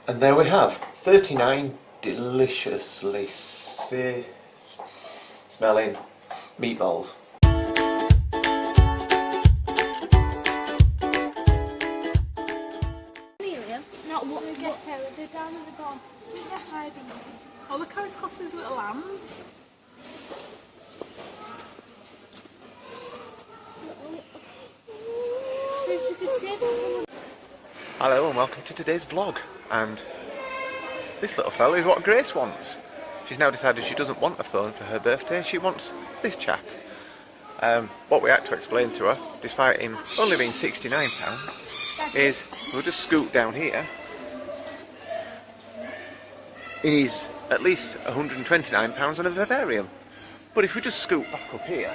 And there we have 39 deliciously smelling meatballs. Not what we get here, they're down at the bottom. They're hiding. Oh, look how it's got his little hands. We could save someone. Hello and welcome to today's vlog. And this little fella is what Grace wants. She's now decided she doesn't want a phone for her birthday, she wants this chap. What we had to explain to her, despite him only being £69, is we'll just scoot down here. It is at least £129 on a vivarium. But if we just scoot back up here,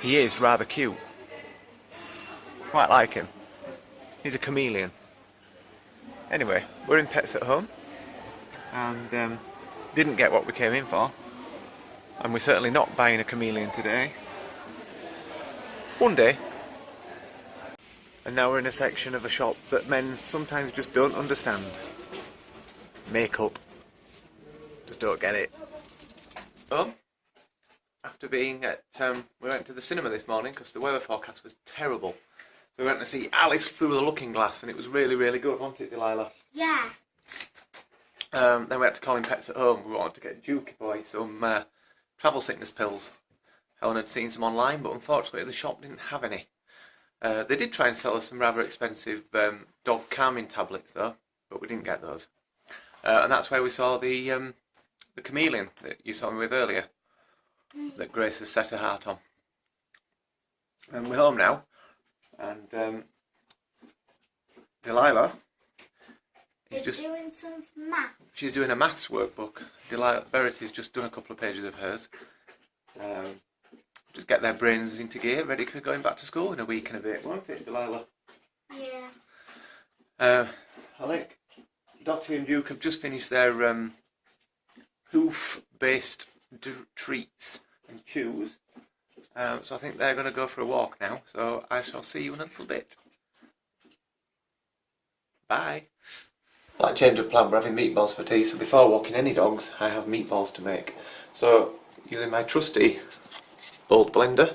he is rather cute. Quite like him. He's a chameleon. Anyway, we're in Pets at Home and didn't get what we came in for, and we're certainly not buying a chameleon today. One day. And now we're in a section of a shop that men sometimes just don't understand. Makeup. Just don't get it. After being at, we went to the cinema this morning because the weather forecast was terrible. So we went to see Alice Through the Looking Glass and it was really, really good, wasn't it, Delilah? Yeah. Then we had to call in Pets at Home. We wanted to get Jukey Boy some travel sickness pills. Helen had seen some online, but unfortunately the shop didn't have any. They did try and sell us some rather expensive dog calming tablets though, but we didn't get those. And that's where we saw the chameleon that you saw me with earlier, that Grace has set her heart on. And we're home now, and Delilah is just doing some maths. She's doing a maths workbook. Delilah Verity's just done a couple of pages of hers. Just get their brains into gear, ready for going back to school in a week and a bit, won't it, Delilah? Yeah. I think Dottie and Duke have just finished their hoof-based treats and chews. So I think they're going to go for a walk now. So I shall see you in a little bit. Bye. That change of plan, we're having meatballs for tea. So before walking any dogs, I have meatballs to make. So using my trusty old blender,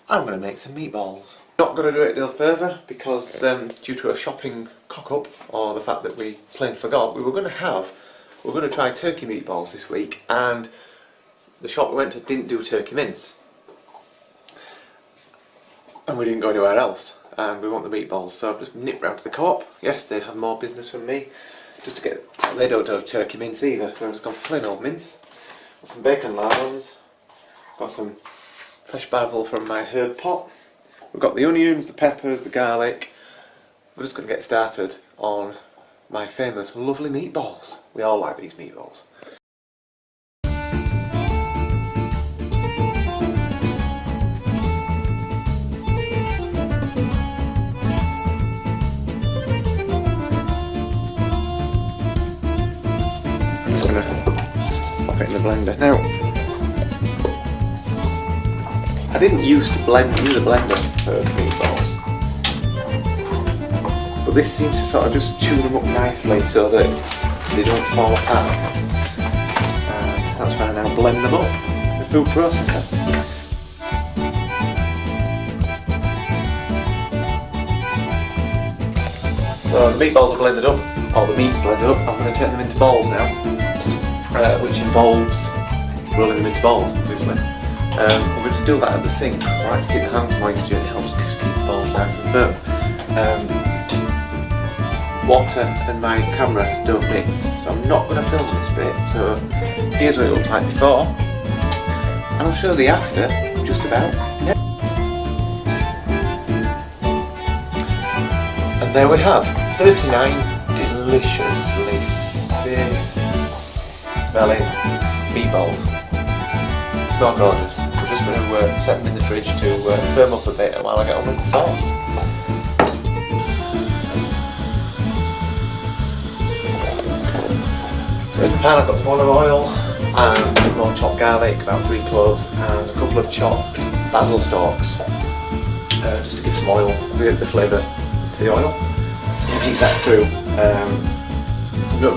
I'm going to make some meatballs. Not going to do it a little further because due to a shopping cock-up, or the fact that we plain forgot, we're going to try turkey meatballs this week, and the shop we went to didn't do turkey mince. And we didn't go anywhere else, and we want the meatballs, so I've just nipped round to the co-op. Yes, they have more business from me, just to get, they don't have turkey mince either, so I've just gone for plain old mince. Got some bacon lardons, got some fresh basil from my herb pot. We've got the onions, the peppers, the garlic. We're just going to get started on my famous lovely meatballs. We all like these meatballs. I'm just going to pop it in the blender. Now, I didn't use the blender for meatballs, but this seems to sort of just chew them up nicely so that they don't fall apart. That's why I now blend them up with food processor. So the meatballs are blended up, or the meat's blended up. I'm going to turn them into balls now, which involves rolling them into balls, obviously. I'm going to do that at the sink because I like to keep the hands moisture. It helps just keep the balls nice and firm. Water and my camera don't mix, so I'm not going to film this bit. So here's what it looked like before, and I'll show the after just about now. And there we have 39 deliciously smelling meatballs. Smell gorgeous. We're just going to set them in the fridge to firm up a bit while I get on with the sauce. So in the pan I've got some olive oil and a bit more chopped garlic, about 3 cloves, and a couple of chopped basil stalks, just to give some oil, a bit of the flavour to the oil. heat that through.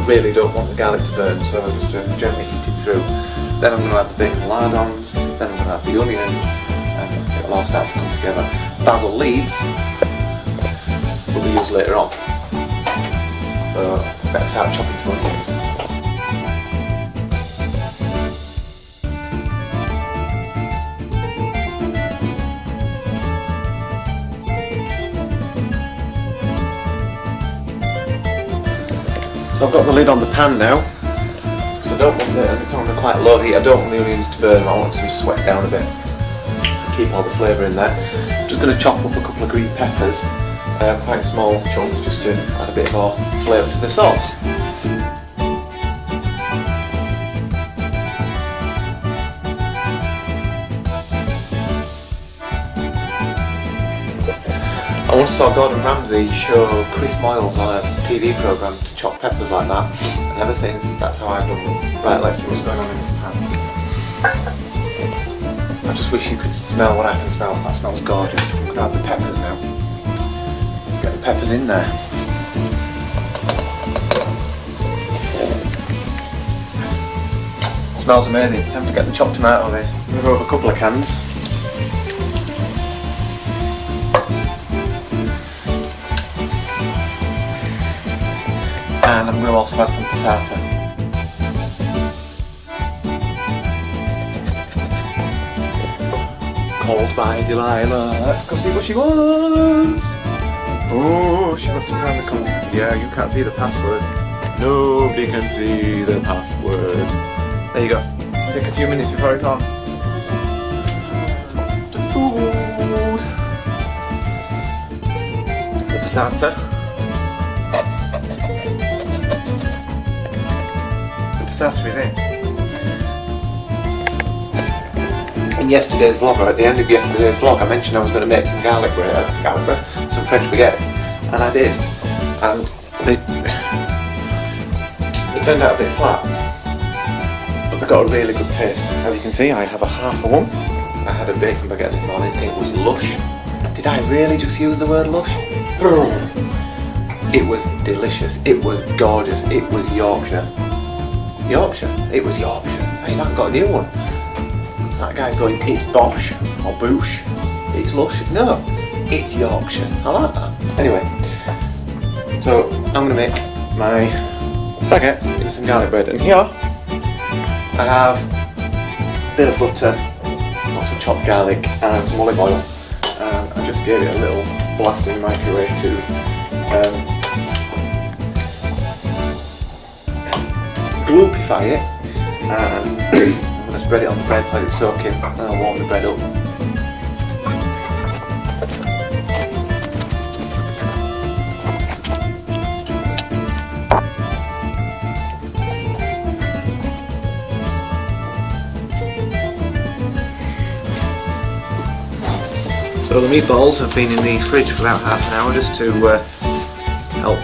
Really don't want the garlic to burn, so I'll just gently heat it through. Then I'm going to add the bacon lardons, then I'm going to add the onions, and it'll all start to come together. Basil leaves will be used later on, so better start chopping some onions. So I've got the lid on the pan now, because I don't want it's on a quite low heat. I don't want the onions to burn. I want them to sweat down a bit and keep all the flavour in there. I'm just going to chop up a couple of green peppers, quite small chunks, just to add a bit more flavour to the sauce. I once saw Gordon Ramsay show Chris Moyles on a TV programme to chop peppers like that, and ever since that's how I've done them. Right, let's see what's going on in this pan. I just wish you could smell what I can smell. That smells gorgeous. I'm going to add the peppers now. Let's get the peppers in there. Smells amazing. Time to get the chopped tomato in. I'm going to go over a couple of cans. And I'm going to also add some passata. Called by Delilah. Let's go see what she wants. Oh, she wants to find the code. Yeah, you can't see the password. Nobody can see the password. There you go. Take a few minutes before it's on. The food. The passata. Passata is in yesterday's vlog, or at the end of yesterday's vlog, I mentioned I was going to make some garlic bread, some French baguettes, and I did, and they turned out a bit flat, but they got a really good taste. As you can see, I have a half of one. I had a bacon baguette this morning. It was lush. Did I really just use the word lush? It was delicious. It was gorgeous. It was Yorkshire. Yorkshire. It was Yorkshire. Hey, that got a new one. That guy's going, it's Bosch or Boosh. It's lush. No, it's Yorkshire. I like that. Anyway, so I'm going to make my baguettes in some garlic bread, and here I have a bit of butter, lots of chopped garlic, and some olive oil. I just gave it a little blast in the microwave to gloopify it, and I'm going to spread it on the bread, let it soak in, and I'll warm the bread up. So the meatballs have been in the fridge for about half an hour just to help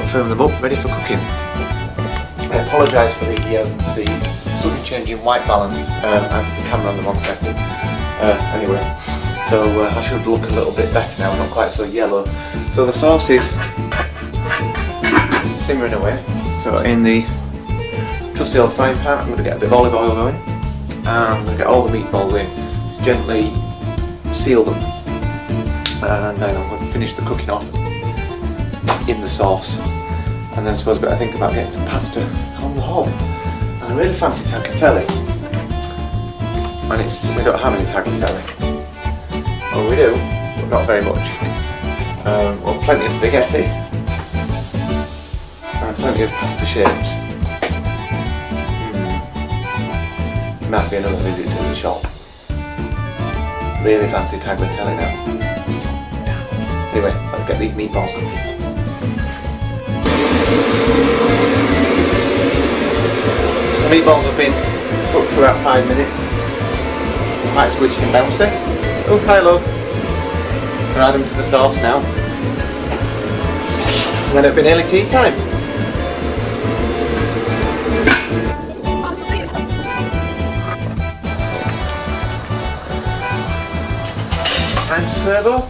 firm them up, ready for cooking. I apologise for the sudden change in white balance. I have the camera on the wrong setting. Anyway, so I should look a little bit better now, not quite so yellow. So the sauce is simmering away. So in the trusty old frying pan, I'm going to get a bit of olive oil going, and I'm going to get all the meatballs in. Just gently seal them, and then I'm going to finish the cooking off in the sauce. And then I suppose I think about getting some pasta on the hob. And I really fancy tagliatelle. And we don't have any tagliatelle. Oh, we do, but not very much. Well, plenty of spaghetti. And plenty of pasta shapes. Might be another visit to the shop. Really fancy tagliatelle now. Anyway, let's get these meatballs cooking. So the meatballs have been cooked for about 5 minutes. Quite squishy and bouncy. Oh, hi love. I'll add them to the sauce now. And then it'll be nearly tea time. Time to serve up.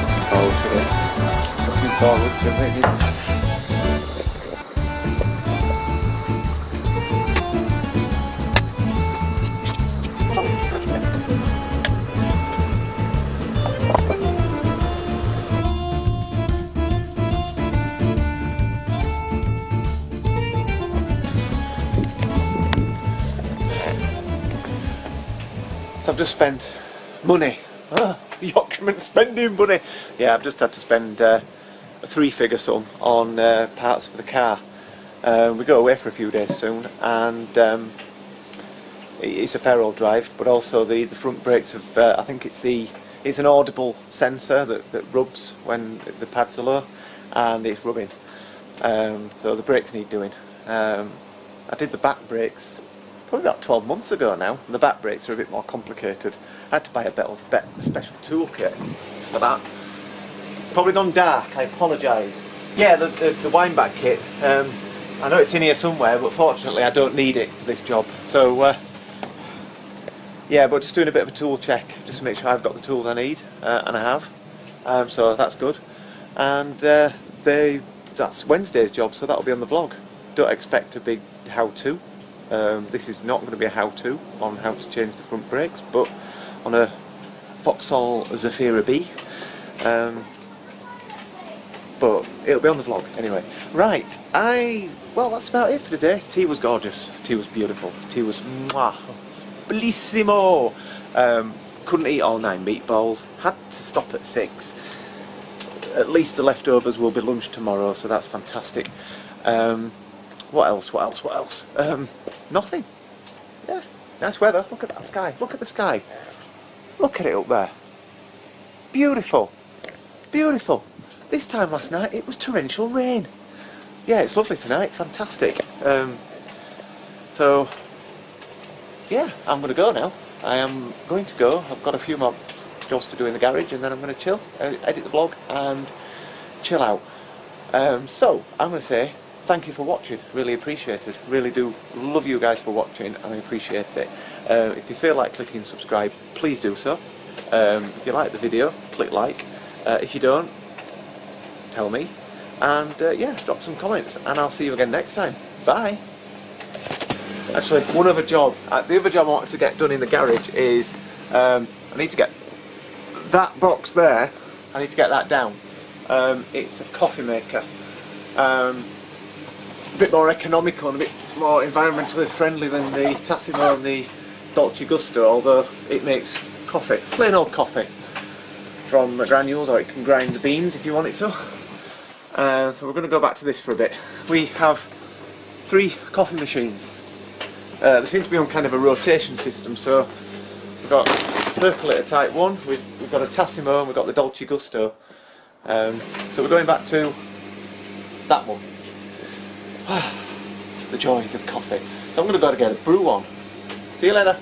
Look forward to this. forward to it. So I've just spent money. Yorkshireman spending money. Yeah, I've just had to spend a three-figure sum on parts for the car. We go away for a few days soon, and it's a fair old drive. But also the front brakes have. I think it's an audible sensor that rubs when the pads are low, and it's rubbing. So the brakes need doing. I did the back brakes probably about 12 months ago now, and the back brakes are a bit more complicated. I had to buy a special toolkit for that. Probably gone dark, I apologise. Yeah, the wind back kit, I know it's in here somewhere, but fortunately I don't need it for this job. So, yeah, but just doing a bit of a tool check, just to make sure I've got the tools I need, and I have. So that's good. And that's Wednesday's job, so that'll be on the vlog. Don't expect a big how-to. This is not going to be a how-to on how to change the front brakes, but on a Vauxhall Zafira B. But it'll be on the vlog anyway. Right, well, that's about it for today. Tea was gorgeous. Tea was beautiful. Tea was mwah, bellissimo. Couldn't eat all 9 meatballs. Had to stop at 6. At least the leftovers will be lunch tomorrow, so that's fantastic. What else? Nothing. Yeah, nice weather. Look at that sky. Look at the sky. Look at it up there. Beautiful. Beautiful. This time last night it was torrential rain. Yeah, it's lovely tonight. Fantastic. So, yeah, I'm going to go now. I am going to go. I've got a few more jobs to do in the garage, and then I'm going to chill, edit the vlog and chill out. So, I'm going to say thank you for watching, really appreciate it. Really do love you guys for watching, and I appreciate it. If you feel like clicking subscribe, please do so. If you like the video, click like. If you don't, tell me. And yeah, drop some comments, and I'll see you again next time. Bye! Actually, one other job. The other job I want to get done in the garage is, I need to get that box there, I need to get that down. It's a coffee maker. A bit more economical and a bit more environmentally friendly than the Tassimo and the Dolce Gusto, although it makes coffee, plain old coffee from granules, or it can grind the beans if you want it to. So we're going to go back to this for a bit. We have 3 coffee machines. They seem to be on kind of a rotation system, so we've got percolator type 1, we've got a Tassimo, and we've got the Dolce Gusto. So we're going back to that one. The joys of coffee. So I'm going to go to get a brew on. See you later.